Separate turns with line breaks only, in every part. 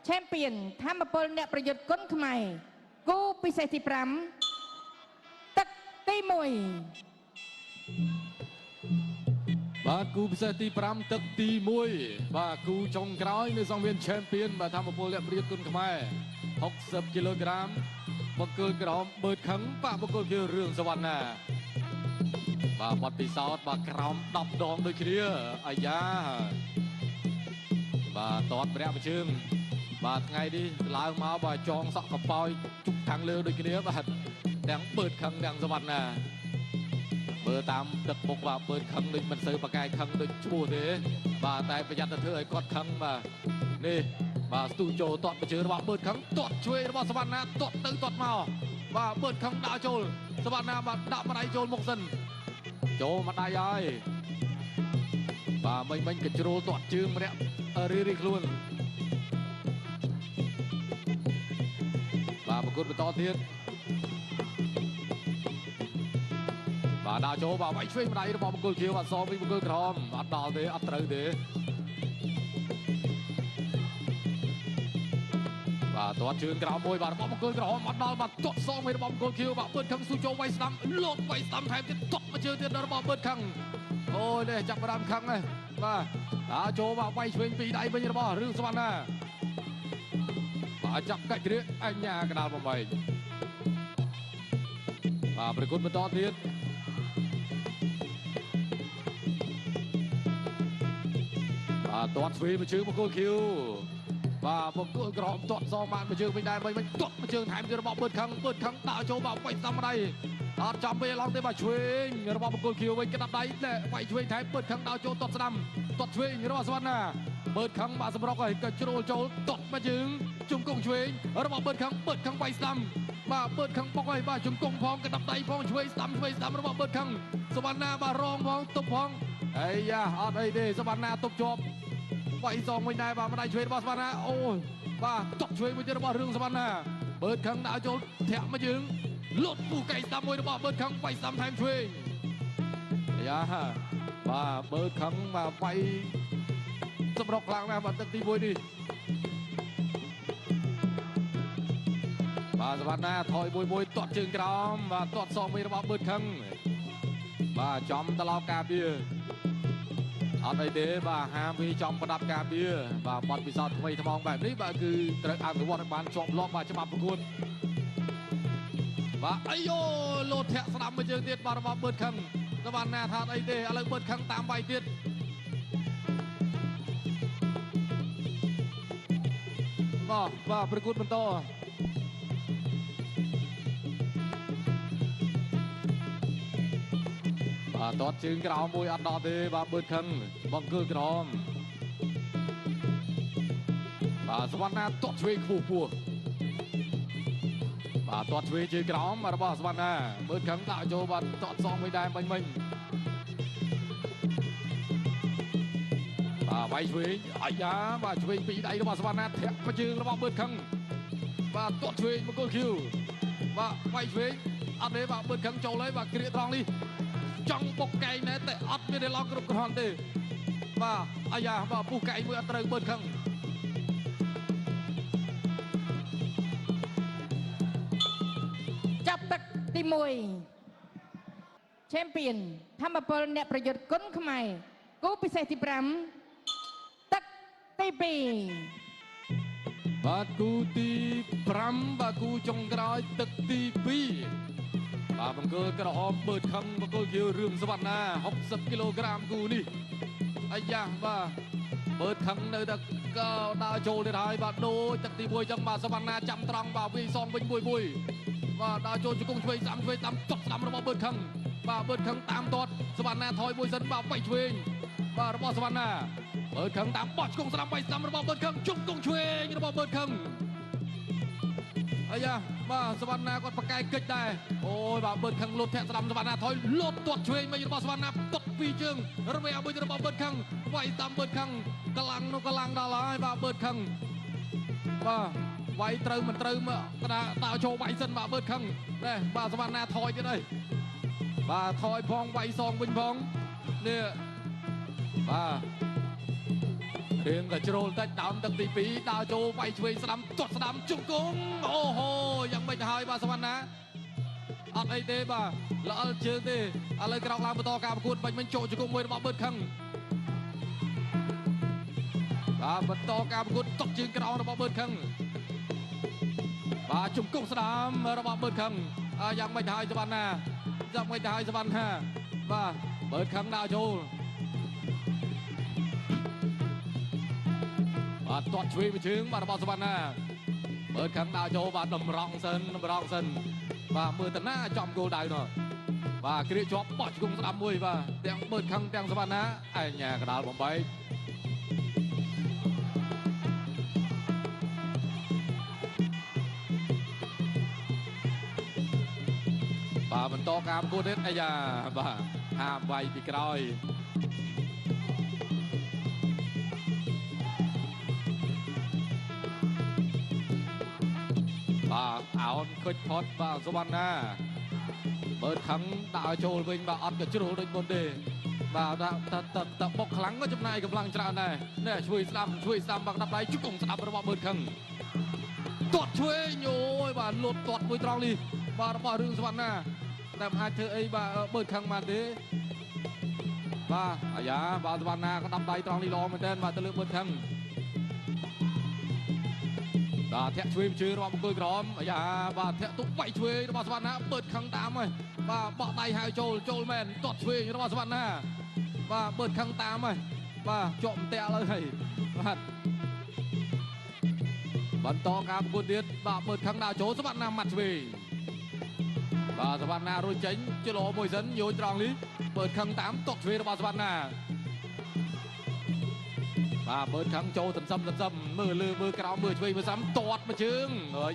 แชมเปี้ยนธรรมพลเนี่ยประยุทธ์ก้นขมายกูพิเศษที่พรำตักตีมวย
បាទគូពិសេសទី5ទឹកទី1បាទគូចុងក្រោយនៅសង្វៀនឆេមពីនបាទធម្មពលអ្នកព្រាបគុណខ្មែរ60គីឡូក្រាមបង្គោលក្រមបើកខឹងប៉ះបង្គោលគឺរឿងសវណ្ណាបាទបាត់ពិសោធន៍បាទក្រោម10ដងដូចគ្នាអាយ៉ាបាទតតព្រះបញ្ជើងបាទថ្ងៃនេះឡើងមកបាទចងសក់កប៉ោយជុកខាងលើដូចគ្នាបាទទាំងបើកខឹងទាំងសវណ្ណាមើលតាមទឹកមុខបាទបើខឹងដូចមិនសូវប្រកែកខឹងដូចឈ្មោះទេបាទតែប្រយ័ត្នទៅធ្វើឲ្យគាត់ខឹងបាទនេះបាទស្ទូជោតតបញ្ជើរបស់បើខឹងតតជួយរបស់សវណ្ណាតតទៅតតមកបាទបើខឹងដាក់ចូលសវណ្ណាបាទដាក់ម្ដាយចូលមុខសិនចូលម្ដាយហើយបាទមិញកជ្រុលតតជើងម្នាក់រីខ្លួនបាទប្រគល់បន្តទៀតបាទដាក់ចូលបាទវាយឆ្វេងម្ដាយរបស់បង្គោលខៀវអត់សងវិញបង្គោលក្រមអត់ដល់ទេអត់ត្រូវទេបាទទាត់ជើងក្រោមមួយបាទរបស់បង្គោលក្រមអត់ដល់បាទទាត់សងវិញរបស់បង្គោលខៀវបាទបឺតខឹងស៊ូចូលវាយស្ដាំលោតវាយស្ដាំថែមទៀតទាត់មកជើងទៀតរបស់បឺតខឹងអូយនេះចាប់ផ្ដើមខឹងហ្នឹងបាទដាក់ចូលបាទវាយឆ្វេងពីដៃវិញរបស់រឿងសវណ្ណាបាទចាប់កាច់គ្រាអញ្ញាកដាលបំបីបាទប្រគុណបន្តទៀតបាទទាត់ស្វីមកជើងបង្គោលខៀវបាទបង្គោលក្រមទាត់សងបានមកជើងវិញដែរវិញទាត់មកជើងថែមទៀតរបស់បឺតខឹងដាក់ចូលបាទវាយស្ដាំម្ដាយអត់ចាំពេលឡងទេបាទឆ្វេងរបស់បង្គោលខៀវវិញក្តាប់ដៃវាយឆ្វេងថែមបឺតខឹងដាក់ចូលទាត់ស្ដាំទាត់ឆ្វេងរបស់សវណ្ណាបឺតខឹងបាទសម្រុកហើយក៏ជ្រុលចូលទាត់មកជើងជង្គង់ឆ្វេងរបស់បឺតខឹងវាយស្ដាំបាទបឺតខឹងបុកហើយបាទជង្គង់ផងក្តាប់ដៃផងឆ្វេងស្ដាំរបស់បឺតខឹងសវណ្ណាបាទរងផងទប់ផងអាយ៉ាអត់អីទេសវណ្ណាទប់ជាប់វាយសងវិញដែរបាទម្ដាយឆ្វេងរបស់សវណ្ណាអូយបាទតក់ឆ្វេងមួយទៀតរបស់រឿងសវណ្ណាបឺតខឹងដាក់ចូលធាក់មកយើងលុតពូកៃស្ដាំមួយរបស់បឺតខឹងវាយស្ដាំថែមឆ្វេងអាយ៉ាបាទបឺតខឹងបាទវាយសម្រុកខ្លាំងណាស់បាទទឹកទី1នេះបាទសវណ្ណាថយមួយទាត់ជើងក្រោមបាទទាត់សងវិញរបស់បឺតខឹងបាទចំតឡោការពារអត់អីទេបាទហាមវាចំប្រដាប់ការពារបាទបត់ពិសោធន៍ថ្មីថ្មងបែបនេះបាទគឺត្រូវអនុវត្តឲ្យបានជាប់លាប់បាទច្បាប់ប្រកួតបាទអាយ៉ូលោតធាក់ស្ដាំមួយជើងទៀតបាទរបស់បឺតខឹងសវណ្ណាថាអីទេឥឡូវបឺតខឹងតាមវាយទៀតបាទប្រកួតបន្តបាទតតជើងក្រោមមួយអត់ដល់ទេបាទបឺតខឹងបង្គោលក្រមបាទសវណ្ណាតតឆ្វេងខ្ពស់បាទតតឆ្វេងជើងក្រោមរបស់សវណ្ណាបឺតខឹងដាក់ចូលបាទតតសងមួយដែរមិញបាទវាយឆ្វេងអាយ៉ាបាទឆ្វេងពីដៃរបស់សវណ្ណាធាក់មកជើងរបស់បឺតខឹងបាទតតឆ្វេងបង្គោលខៀវបាទវាយឆ្វេងអត់ទេបាទបឺតខឹងចូលហើយបាទគ្រាត្រង់នេះចង់បុកកែងណែតែអត់មានឡងគ្រប់គ្រាន់ទេបាទអាយ៉ាបាទពុះកែងមួយអត់ត្រូវបឺតខឹង
ចាប់ទឹកទី1 Champion ធម្មពលអ្នកប្រយុទ្ធគុណខ្មែរគូពិសេសទី5ទឹកទី2
បាទគូទី5បាទគូចុងក្រោយទឹកទី2បាទបង្គោលក្រហមបឺតខឹងបង្គោលខៀវរឿងសវណ្ណា60គីឡូក្រាមគូនេះអាយ៉ាបាទបឺតខឹងនៅតែក៏ដើរចូលទៀតហើយបាទដូចទឹកទី1ចឹងបាទសវណ្ណាចាំត្រង់បាទវាយសងវិញមួយបាទដើរចូលជង្គង់ឆ្វេងស្ដាំតប់ស្ដាំរបស់បឺតខឹងបាទបឺតខឹងតាមទាត់សវណ្ណាថយមួយសិនបាទវាយឆ្វេងបាទរបស់សវណ្ណាបឺតខឹងតាមបោះជង្គង់ស្ដាំវាយស្ដាំរបស់បឺតខឹងជង្គង់ឆ្វេងរបស់បឺតខឹងអាយ៉ាបាទសវណ្ណាគាត់ប្រកែកកិច្ចដែរអូយបាទបឺតខឹងលុតធាក់ស្ដាំសវណ្ណាថយលុតទាត់ឆ្វេងវិញរបស់សវណ្ណាទាត់ពីជើងរវេមួយរបស់បឺតខឹងវាយតាមបឺតខឹងកលាំងនោះកលាំងដល់ហើយបាទបឺតខឹងបាទវាយត្រូវមិនត្រូវមកដាក់ចូលវាយសិនបាទបឺតខឹងនេះបាទសវណ្ណាថយទៀតហើយបាទថយផងវាយសងវិញផងនេះបាទ រៀងក៏ជ្រុលតិចដើមទឹកទី2ដើរចូលវាយឆ្វេងស្ដាំទាត់ស្ដាំជង្គង់អូហូយ៉ាងមិនទៅហើយបាទសវណ្ណាអត់អីទេបាទល្អិលជើងទេឥឡូវក្រោកឡើងបន្តការប្រកួតបាញ់មិញចូលជង្គង់មួយរបស់បឺតខឹងបាទបន្តការប្រកួតតុកជើងក្រោមរបស់បឺតខឹងបាទជង្គង់ស្ដាំរបស់បឺតខឹងយ៉ាងមិនទៅហើយសវណ្ណាយ៉ាងមិនទៅហើយសវណ្ណាបាទបឺតខឹងដើរចូលបាទទាត់ឆ្វេងមួយជើងបាទរបស់សវណ្ណាមើលខាងដើរចូលបាទតម្រង់សិនបាទមើលតាណាចំគោលដៅនោះបាទគ្រាជាប់បោះជង្គង់ស្ដាំមួយបាទទាំងមើលខាងទាំងសវណ្ណាអញ្ញាកដាលបំបីបាទបន្តការប្រកួតទៀតអាយ៉ាបាទហាមវាយពីក្រោយបាទអោនខុចផុតបាទសវណ្ណាមើលខឹងដើរចូលវិញបាទអត់ក៏ជ្រុលដូចមុនទេបាទតែបុកខ្លាំងក៏ចំណាយកម្លាំងច្រើនដែរនេះជួយស្ដាំបាទដាក់ដៃជង្គង់ស្ដាប់របស់មើលខឹងទាត់ឆ្វេងអូយបាទលូតទាត់មួយត្រង់នេះបាទរបស់រឿងសវណ្ណាតែមិនអាចធ្វើអីបាទមើលខឹងបានទេបាទអាយ៉ាបាទសវណ្ណាក៏ដាក់ដៃត្រង់នេះល្អមែនទែនបាទទៅលើមើលខឹងបាទធាក់ឆ្វេងជើងរបស់បង្គោលក្រមអាយ៉ាបាទធាក់ទុកវាយឆ្វេងរបស់សវណ្ណាបឺតខឹងតាមហើយបាទបោះដៃហៅចូលមែនទាត់ឆ្វេងរបស់សវណ្ណាបាទបឺតខឹងតាមហើយបាទជាប់តែលើហើយបាទបន្តការប្រកួតទៀតបាទបឺតខឹងដើរចូលសវណ្ណាម៉ាត់ឆ្វេងបាទសវណ្ណារួចចេញជលោមួយសិនយោត្រង់នេះបឺតខឹងតាមទាត់ឆ្វេងរបស់សវណ្ណាបាទមើលខាងចូលសន្សំមើលលើមើលក្រោមមើលឆ្វេងមើលសាំទាត់មួយជើង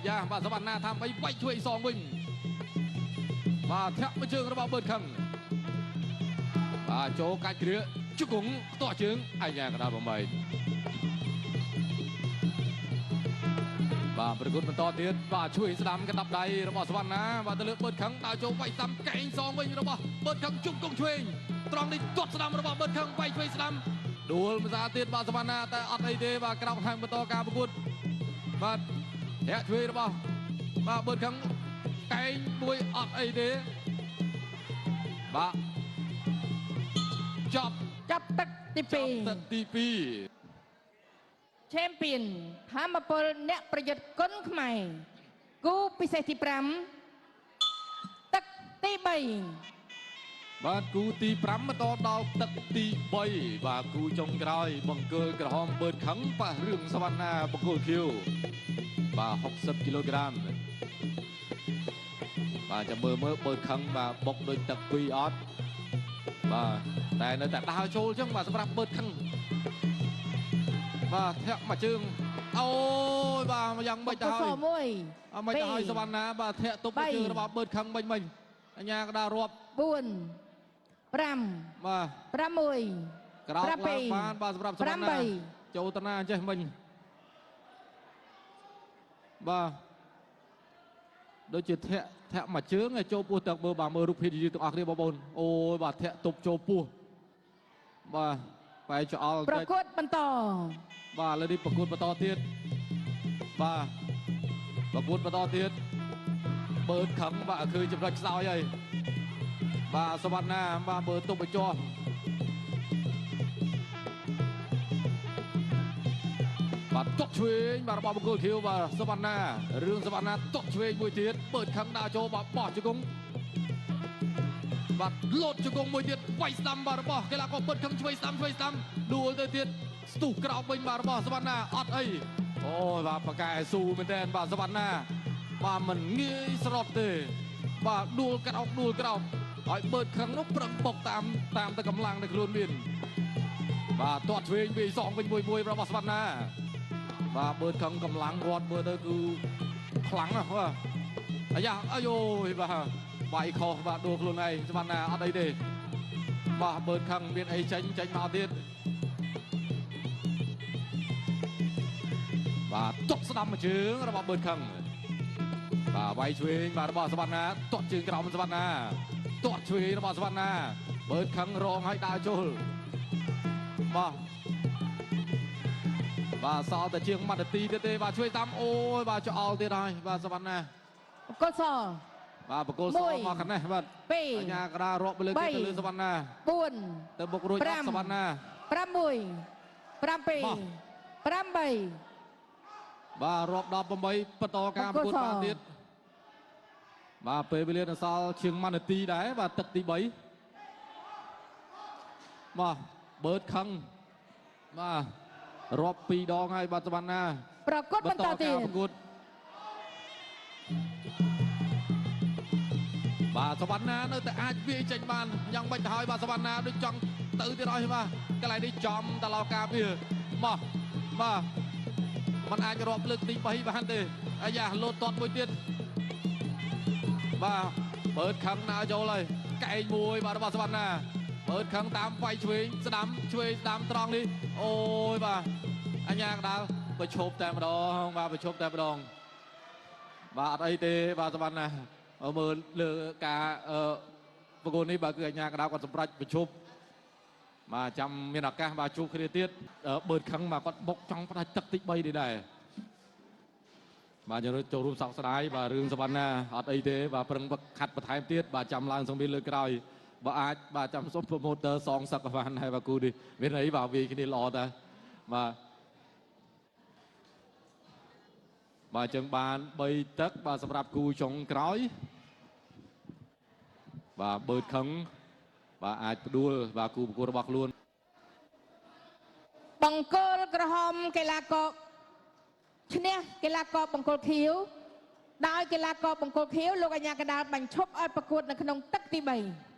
យ៉ាបាទសវណ្ណាថាអីវាយឆ្វេងសងវិញបាទធាក់មួយជើងរបស់បឺតខឹងបាទចូលកាច់គ្រាជង្គង់ទាត់ជើងអាយ៉ាកដាលបំបីបាទប្រកួតបន្តទៀតបាទឆ្វេងស្ដាំកណ្ដាប់ដៃរបស់សវណ្ណាបាទទៅលើបឺតខឹងដើរចូលវាយស្ដាំកែងសងវិញរបស់បឺតខឹងជង្គង់ឆ្វេងត្រង់នេះទាត់ស្ដាំរបស់បឺតខឹងវាយឆ្វេងស្ដាំដួលភាសាទៀតបាទសវណ្ណាតែអត់អីទេបាទក្រោកខាងបន្តការប្រកួតបាទធាក់ឆ្វេងរបស់បាទបឺតខឹងកែងមួយអត់អីទេបាទចាប់
ទឹកទី2 Champion ធម្មពលអ្នកប្រយុទ្ធគុណខ្មែរគូពិសេសទី5ទឹកទី3
បាទគូទី5បន្តដល់ទឹកទី3បាទគូចុងក្រោយបង្គោលក្រហមបឺតខឹងប៉ះរឿងសវណ្ណាបង្គោលខៀវបាទ60គីឡូក្រាមបាទចាំមើលបឺតខឹងបាទបុកដូចទឹកពីរអត់បាទតែនៅតែដើរចូលអញ្ចឹងបាទសម្រាប់បឺតខឹងបាទធាក់មួយជើងអូយបាទយ៉ាងមិនទៅហើយមិនទៅហើយសវណ្ណាបាទធាក់ទប់មួយជើងរបស់បឺតខឹងមិញអញ្ញាកដារាប់
4 5
បាទ
6
ក្រោកឡើងបានបាទសម្រាប់សវណ្ណាចូលតាណាចេះមិញបាទដូចជាធាក់មួយជើងចូលពោះទឹកមើលបាទមើលរូបភាពយើងទាំងអស់គ្នាបងប្អូនអូយបាទធាក់ទប់ចូលពោះបាទបែរចោល
ប្រកួតបន្ត
បាទឥឡូវនេះប្រកួតបន្តទៀតបាទប្រកួតបន្តទៀតបឺតខឹងបាទឃើញចំណុចខ្សោយហើយបាទសវណ្ណាបាទមើលទប់បញ្ចោះបាទតុកឆ្វេងបាទរបស់បង្គោលខៀវបាទសវណ្ណារឿងសវណ្ណាតុកឆ្វេងមួយទៀតបឺតខឹងដើរចូលបាទបោះជង្គង់បាទលោតជង្គង់មួយទៀតវាយស្ដាំបាទរបស់កីឡាករបឺតខឹងឆ្វេងស្ដាំដួលទៅទៀតស្ទុះក្រោកវិញបាទរបស់សវណ្ណាអត់អីអូបាទប៉ាកែស៊ូមែនតើបាទសវណ្ណាបាទមិនងាយស្រុតទេបាទដួលក្រោកឲ្យបឺតខឹងនោះប្រឹងបុកតាមតែកម្លាំងដែលខ្លួនមានបាទទាត់ឆ្វេងវាយសងវិញមួយរបស់សវណ្ណាបាទបឺតខឹងកម្លាំងគាត់មើលទៅគឺខ្លាំងណាស់បាទអាយ៉ាអាយូបាទវាយខុសបាទដួលខ្លួនឯងសវណ្ណាអត់អីទេបាទបឺតខឹងមានអីចេញមកទៀតបាទតុកស្ដាំមួយជើងរបស់បឺតខឹងបាទវាយឆ្វេងបាទរបស់សវណ្ណាទាត់ជើងក្រោមសវណ្ណាទាត់ឆ្វេងរបស់សវណ្ណាបឺតខឹងរងឲ្យដើរចូលបាទ បាទសល់តែជាង1នាទីទៀតទេបាទជួយតាមអូយបាទចោលទៀតហើយបាទសវណ្ណា
កុសល
បាទបកគោសមកខាងនេះបាទ
2
អញ្ញាក្រារាប់ទៅលើទៀតទៅលើសវណ្ណា
4
ទៅបុករួចអត់សវណ្ណា
6 7 8
បាទរាប់ដល់8បន្តការប្រកួតបានទៀតបាទពេលវេលានៅសល់ជាង1នាទីដែរបាទទឹកទី3បាទបើតខឹងបាទរាប់2ដងហើយបាទសវណ្ណា
ប្រកួតបន្តទៀត
ប្រកួតបាទសវណ្ណានៅតែអាចវាយចេញបានយ៉ាងម៉េចទៅហើយបាទសវណ្ណាដូចចង់ទៅទៀតហើយបាទកន្លែងនេះចំតឡោការវាមកបាទมันអាចរាប់លើកទី3បានទេអាយ៉ាលោតតតមួយទៀតបាទបើតខឹងណាចូលហើយកែងមួយបាទរបស់សវណ្ណាបើតខឹងតាមវាយឆ្វេងស្ដាំឆ្វេងស្ដាំត្រង់នេះអូយបាទអញ្ញាកដាលប្រឈប់តែម្ដងបាទប្រឈប់តែម្ដងបាទអត់អីទេបាទសវណ្ណាមើលលើការប្រកួតនេះបាទគឺអញ្ញាកដាលគាត់សម្រេចប្រឈប់បាទចាំមានឱកាសបាទជួបគ្នាទៀតបើតខឹងបាទគាត់បុកចង់ផ្ដាច់ទឹកទី3នេះដែរបាទយើងចូលរួមសោកស្ដាយបាទរឿងសវណ្ណាអត់អីទេបាទប្រឹងខាត់បន្ថែមទៀតបាទចាំឡើងសង្វៀនលើក្រោយបើអាចបាទចាំសុំ promoter សងសឹកបានហើយបាទគូនេះមានអីបាទវាយគ្នាល្អតាបាទបាទចឹងបាន3ទឹកបាទសម្រាប់គូចុងក្រោយបាទបើតខឹងបាទអាចផ្ដួលបាទគូប្រកួតរបស់ខ្លួន
បង្គោលក្រហមកីឡាករឈ្នះកីឡាករបង្គោលខៀវដោយកីឡាករបង្គោលខៀវលោកអញ្ញាកដាលបញ្ឈប់ឲ្យប្រកួតនៅក្នុងទឹកទី3